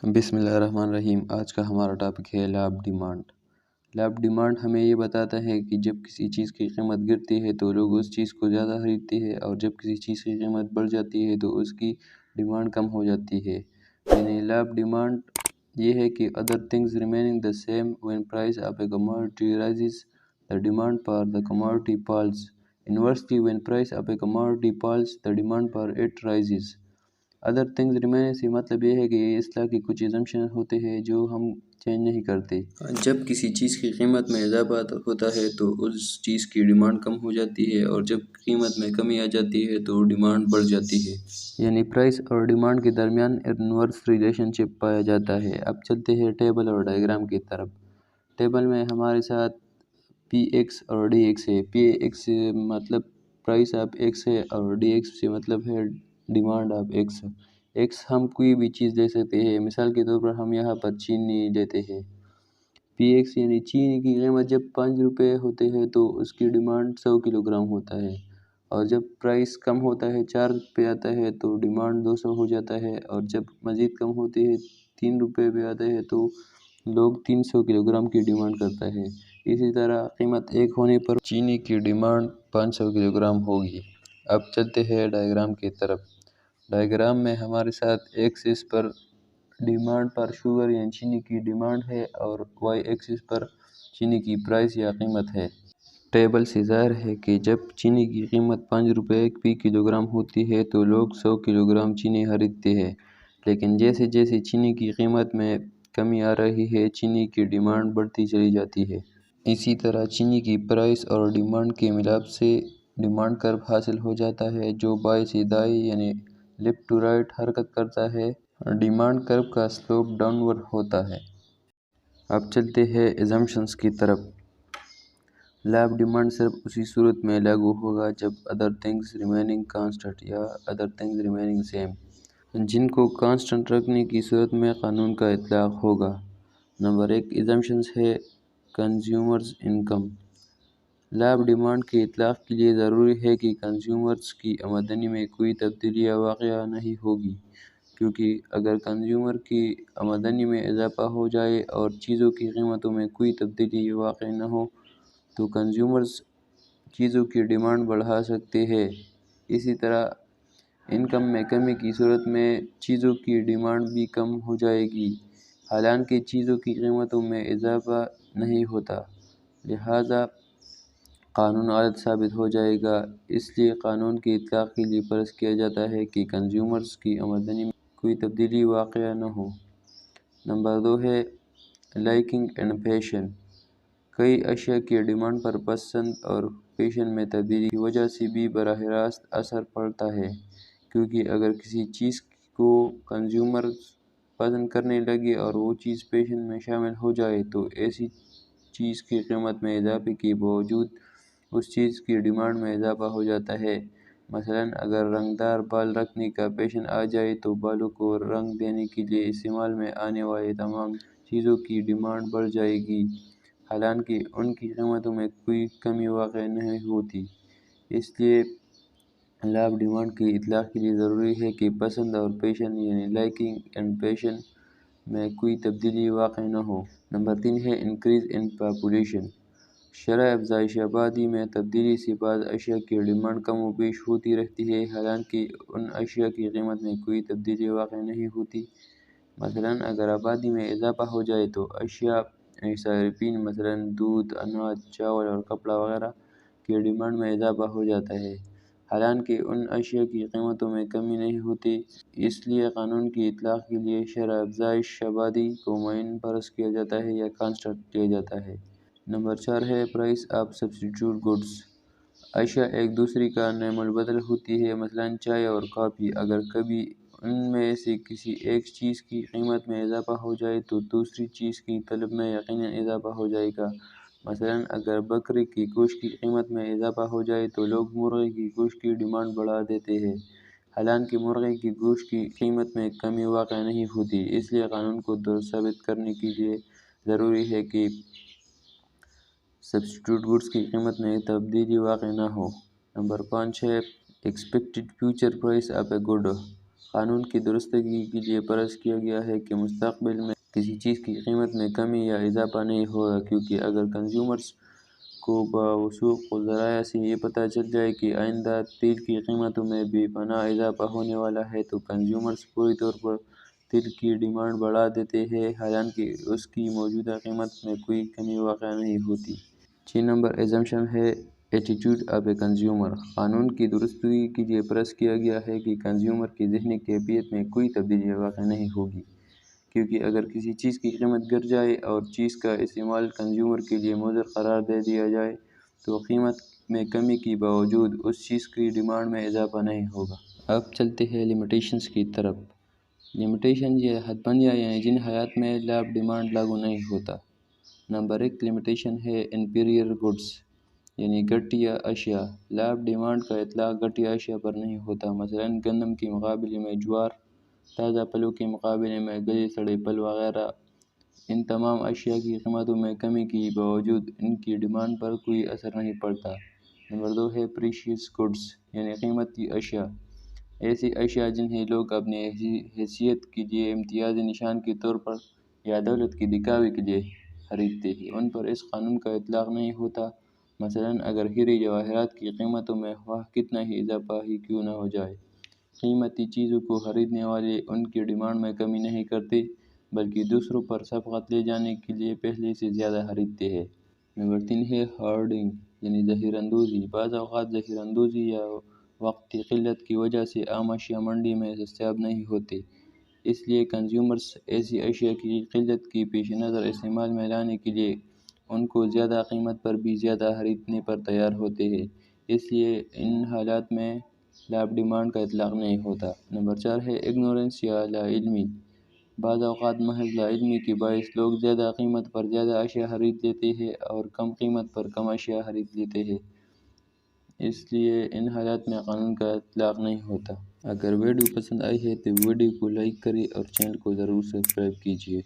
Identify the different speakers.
Speaker 1: بسم اللہ الرحمن الرحیم۔ آج کا ہمارا ٹاپک ہے لیب ڈیمانڈ۔ لیب ڈیمانڈ ہمیں یہ بتاتا ہے کہ جب کسی چیز کی قیمت گرتی ہے تو لوگ اس چیز کو زیادہ خریدتے ہیں، اور جب کسی چیز کی قیمت بڑھ جاتی ہے تو اس کی ڈیمانڈ کم ہو جاتی ہے۔ یعنی لیب ڈیمانڈ یہ ہے کہ other things remaining the same when price of a commodity rises, the demand for the commodity falls. Inversely, when price of a commodity falls, the demand for it rises. Other things remain سے مطلب یہ ہے کہ اس طرح کی کچھ exemption ہوتے ہیں جو ہم چینج نہیں کرتے۔ جب کسی چیز کی قیمت میں اضافہ ہوتا ہے تو اس چیز کی ڈیمانڈ کم ہو جاتی ہے، اور جب قیمت میں کمی آ جاتی ہے تو ڈیمانڈ بڑھ جاتی ہے۔ یعنی پرائس اور ڈیمانڈ کے درمیان انورس ریلیشن شپ پایا جاتا ہے۔ اب چلتے ہیں ٹیبل اور ڈائیگرام کی طرف۔ ٹیبل میں ہمارے ساتھ پی ایکس اور ڈی ایکس ہے۔ پی ایکس سے مطلب پرائس آف ایکس ہے، اور ڈی ایکس سے مطلب ہے ڈیمانڈ آف ایکس۔ ایکس ہم کوئی بھی چیز لے سکتے ہیں، مثال کے طور پر ہم یہاں پر چینی لیتے ہیں۔ پی ایکس یعنی چینی کی قیمت جب 5 روپے ہوتے ہیں تو اس کی ڈیمانڈ 100 کلو گرام ہوتا ہے، اور جب پرائس کم ہوتا ہے 4 روپے آتا ہے تو ڈیمانڈ 200 ہو جاتا ہے، اور جب مزید کم ہوتی ہے 3 روپے پہ آتا ہے تو لوگ 300 کلو گرام کی ڈیمانڈ کرتا ہے۔ اسی طرح قیمت 1 ہونے پر چینی کی ڈیمانڈ 500 کلو گرام ہوگی۔ اب چلتے ہیں ڈائیگرام کی طرف۔ ڈائیگرام میں ہمارے ساتھ ایکسس پر ڈیمانڈ پر شوگر یعنی چینی کی ڈیمانڈ ہے، اور وائی ایکسس پر چینی کی پرائس یا قیمت ہے۔ ٹیبل سے ظاہر ہے کہ جب چینی کی قیمت 5 روپے فی کلو گرام ہوتی ہے تو لوگ 100 کلو گرام چینی خریدتے ہیں، لیکن جیسے جیسے چینی کی قیمت میں کمی آ رہی ہے چینی کی ڈیمانڈ بڑھتی چلی جاتی ہے۔ اسی طرح چینی کی پرائس اور ڈیمانڈ کے ملاپ سے ڈیمانڈ کرو حاصل ہو جاتا ہے، جو بائیں سے دائیں یعنی لیفٹ ٹو رائٹ حرکت کرتا ہے۔ ڈیمانڈ کرو کا سلوپ ڈاؤن ورڈ ہوتا ہے۔ اب چلتے ہیں ایزمپشنز کی طرف۔ لیب ڈیمانڈ صرف اسی صورت میں لاگو ہوگا جب other things remaining constant یا other things remaining same، جن کو کانسٹنٹ رکھنے کی صورت میں قانون کا اطلاق ہوگا۔ نمبر 1 ایزمپشنز ہے کنزیومرز انکم۔ لیب ڈیمانڈ کے اطلاق کے لیے ضروری ہے کہ کنزیومرز کی آمدنی میں کوئی تبدیلی واقع نہیں ہوگی، کیونکہ اگر کنزیومر کی آمدنی میں اضافہ ہو جائے اور چیزوں کی قیمتوں میں کوئی تبدیلی واقع نہ ہو تو کنزیومرز چیزوں کی ڈیمانڈ بڑھا سکتے ہیں۔ اسی طرح انکم میں کمی کی صورت میں چیزوں کی ڈیمانڈ بھی کم ہو جائے گی، حالانکہ چیزوں کی قیمتوں میں اضافہ نہیں ہوتا، لہذا قانون غلط ثابت ہو جائے گا۔ اس لیے قانون کے اطلاق کے لیے فرض کیا جاتا ہے کہ کنزیومرز کی آمدنی میں کوئی تبدیلی واقع نہ ہو۔ نمبر 2 ہے لائکنگ اینڈ فیشن۔ کئی اشیاء کی ڈیمانڈ پر پسند اور فیشن میں تبدیلی کی وجہ سے بھی براہ راست اثر پڑتا ہے، کیونکہ اگر کسی چیز کو کنزیومرز پسند کرنے لگے اور وہ چیز فیشن میں شامل ہو جائے تو ایسی چیز کی قیمت میں اضافے کے باوجود اس چیز کی ڈیمانڈ میں اضافہ ہو جاتا ہے۔ مثلاً اگر رنگدار بال رکھنے کا فیشن آ جائے تو بالوں کو رنگ دینے کے لیے استعمال میں آنے والی تمام چیزوں کی ڈیمانڈ بڑھ جائے گی، حالانکہ ان کی قیمتوں میں کوئی کمی واقع نہیں ہوتی۔ اس لیے لیب ڈیمانڈ کے اطلاق کے لیے ضروری ہے کہ پسند اور فیشن یعنی لائکنگ اینڈ فیشن میں کوئی تبدیلی واقع نہ ہو۔ نمبر 3 ہے انکریز ان پاپولیشن۔ شرح افزائش آبادی میں تبدیلی سے بعض اشیاء کی ڈیمانڈ کم و بیش ہوتی رہتی ہے، حالانکہ ان اشیاء کی قیمت میں کوئی تبدیلی واقع نہیں ہوتی۔ مثلاً اگر آبادی میں اضافہ ہو جائے تو اشیاء صارفین مثلاً دودھ، اناج، چاول اور کپڑا وغیرہ کی ڈیمانڈ میں اضافہ ہو جاتا ہے، حالانکہ ان اشیاء کی قیمتوں میں کمی نہیں ہوتی۔ اس لیے قانون کی اطلاق کے لیے شرح افزائش آبادی کو معین فرض کیا جاتا ہے یا کانسٹنٹ لیا جاتا ہے۔ نمبر 4 ہے پرائس آف سبسٹیٹیوٹ گڈز۔ اشیاء ایک دوسری کا نعم البدل ہوتی ہیں، مثلاً چائے اور کافی۔ اگر کبھی ان میں سے کسی ایک چیز کی قیمت میں اضافہ ہو جائے تو دوسری چیز کی طلب میں یقیناً اضافہ ہو جائے گا۔ مثلاً اگر بکرے کی گوشت کی قیمت میں اضافہ ہو جائے تو لوگ مرغے کی گوشت کی ڈیمانڈ بڑھا دیتے ہیں، حالانکہ مرغے کی گوشت کی قیمت میں کمی واقع نہیں ہوتی۔ اس لیے قانون کو درست ثابت کرنے کے لیے ضروری ہے کہ سبسٹیٹیوٹ گڈز کی قیمت میں تبدیلی واقع نہ ہو۔ نمبر 5 ہے expected future price of a good. قانون کی درستگی کے لیے فرض کیا گیا ہے کہ مستقبل میں کسی چیز کی قیمت میں کمی یا اضافہ نہیں ہوگا، کیونکہ اگر کنزیومرز کو بوثوق ذرائع سے یہ پتہ چل جائے کہ آئندہ تیل کی قیمتوں میں بے پناہ اضافہ ہونے والا ہے تو کنزیومرز فوری طور پر تیل کی ڈیمانڈ بڑھا دیتے ہیں، حالانکہ اس کی موجودہ قیمت میں کوئی کمی واقع نہیں ہوتی۔ 6 نمبر ایگزمپشن ہے ایٹیٹیوڈ آف اے کنزیومر۔ قانون کی درستگی کے لیے فرض کیا گیا ہے کہ کنزیومر کی ذہنی کیفیت میں کوئی تبدیلی واقع نہیں ہوگی، کیونکہ اگر کسی چیز کی قیمت گر جائے اور چیز کا استعمال کنزیومر کے لیے مضر قرار دے دیا جائے تو قیمت میں کمی کے باوجود اس چیز کی ڈیمانڈ میں اضافہ نہیں ہوگا۔ اب چلتے ہیں لمیٹیشنز کی طرف۔ لمیٹیشن یہ حد بندیاں یعنی جن حالات میں لا آف ڈیمانڈ لاگو نہیں ہوتا۔ نمبر 1 لمیٹیشن ہے انفیریئر گڈز یعنی گھٹیا اشیاء۔ لا آف ڈیمانڈ کا اطلاق گھٹیا اشیاء پر نہیں ہوتا، مثلاً گندم کے مقابلے میں جوار، تازہ پھلوں کے مقابلے میں گلے سڑے پھل وغیرہ۔ ان تمام اشیاء کی قیمتوں میں کمی کے باوجود ان کی ڈیمانڈ پر کوئی اثر نہیں پڑتا۔ نمبر 2 ہے پریشیس گڈز یعنی قیمتی اشیاء۔ ایسی اشیاء جنہیں لوگ اپنی حیثیت کے لیے امتیازی نشان کے طور پر یا دولت کے دکھاوے کے لیے خریدتے ہیں، ان پر اس قانون کا اطلاق نہیں ہوتا، مثلاً اگر ہیرے جواہرات کی قیمتوں میں خواہ کتنا ہی اضافہ ہی کیوں نہ ہو جائے، قیمتی چیزوں کو خریدنے والے ان کی ڈیمانڈ میں کمی نہیں کرتے بلکہ دوسروں پر سبقت لے جانے کے لیے پہلے سے زیادہ خریدتے ہیں۔ نمبر 3 ہے ہارڈنگ یعنی ذخیرہ اندوزی۔ بعض اوقات ذخیرہ اندوزی یا وقت کی قلت کی وجہ سے عام اشیاء منڈی میں دستیاب نہیں ہوتے، اس لیے کنزیومرز ایسی اشیاء کی قلت کے پیش نظر استعمال میں لانے کے لیے ان کو زیادہ قیمت پر بھی زیادہ خریدنے پر تیار ہوتے ہیں، اس لیے ان حالات میں لا آف ڈیمانڈ کا اطلاق نہیں ہوتا۔ نمبر 4 ہے اگنورنس یا لا علمی۔ بعض اوقات محض لا علمی کے باعث لوگ زیادہ قیمت پر زیادہ اشیاء خرید لیتے ہیں اور کم قیمت پر کم اشیاء خرید لیتے ہیں، اس لیے ان حالات میں قانون کا اطلاق نہیں ہوتا۔ اگر ویڈیو پسند آئی ہے تو ویڈیو کو لائک کریں اور چینل کو ضرور سبسکرائب کیجیے۔